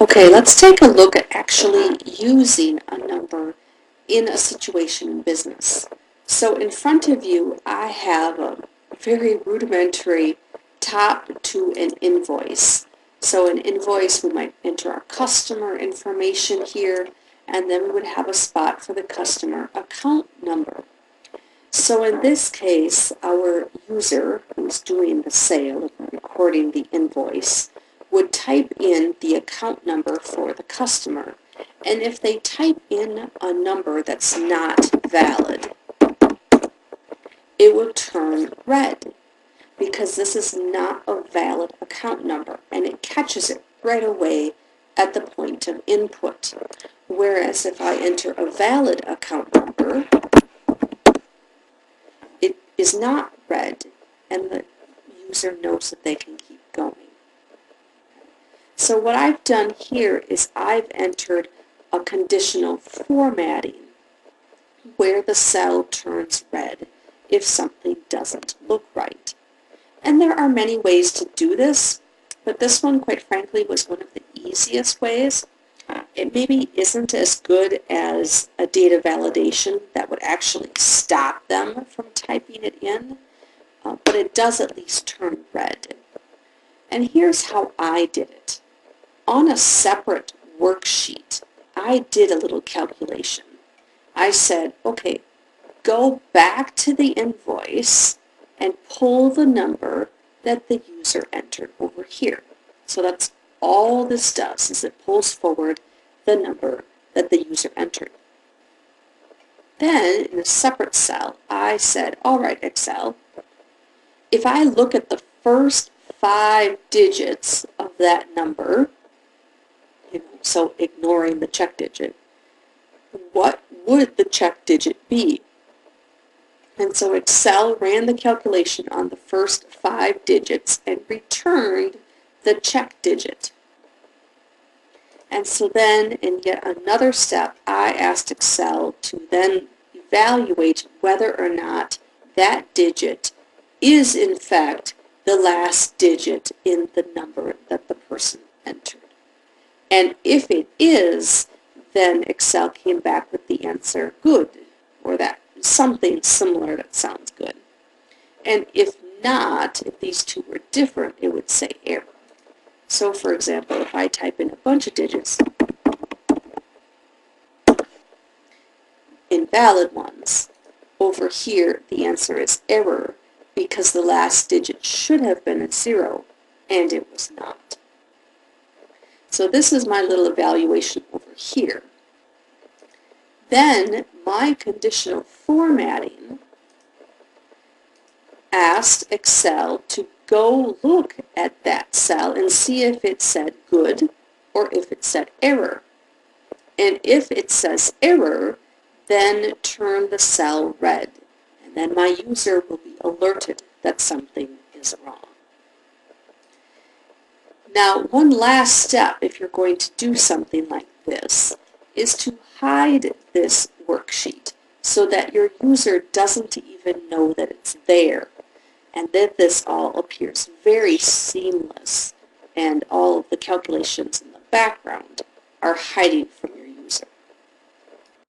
Okay, let's take a look at actually using a number in a situation in business. So in front of you, I have a very rudimentary top to an invoice. So an invoice, we might enter our customer information here, and then we would have a spot for the customer account number. So in this case, our user who's doing the sale and recording the invoice would type in the account number for the customer. And if they type in a number that's not valid, it will turn red because this is not a valid account number, and it catches it right away at the point of input. Whereas if I enter a valid account number, it is not red, and the user knows that they can keep going. So what I've done here is I've entered a conditional formatting where the cell turns red if something doesn't look right. And there are many ways to do this, but this one, quite frankly, was one of the easiest ways. It maybe isn't as good as a data validation that would actually stop them from typing it in, but it does at least turn red. And here's how I did it. On a separate worksheet, I did a little calculation. I said, okay, go back to the invoice and pull the number that the user entered over here. So that's all this does, is it pulls forward the number that the user entered. Then, in a separate cell, I said, all right, Excel, if I look at the first 5 digits of that number, so ignoring the check digit, what would the check digit be? And so Excel ran the calculation on the first 5 digits and returned the check digit. And so then, in yet another step, I asked Excel to then evaluate whether or not that digit is in fact the last digit in the number that the person entered. And if it is, then Excel came back with the answer good, or that something similar that sounds good. And if not, if these two were different, it would say error. So for example, if I type in a bunch of digits, invalid ones, over here the answer is error because the last digit should have been a 0 and it was not. So this is my little evaluation over here. Then my conditional formatting asked Excel to go look at that cell and see if it said good or if it said error. And if it says error, then turn the cell red. And then my user will be alerted that something is wrong. Now, one last step, if you're going to do something like this, is to hide this worksheet so that your user doesn't even know that it's there, and that this all appears very seamless, and all of the calculations in the background are hiding from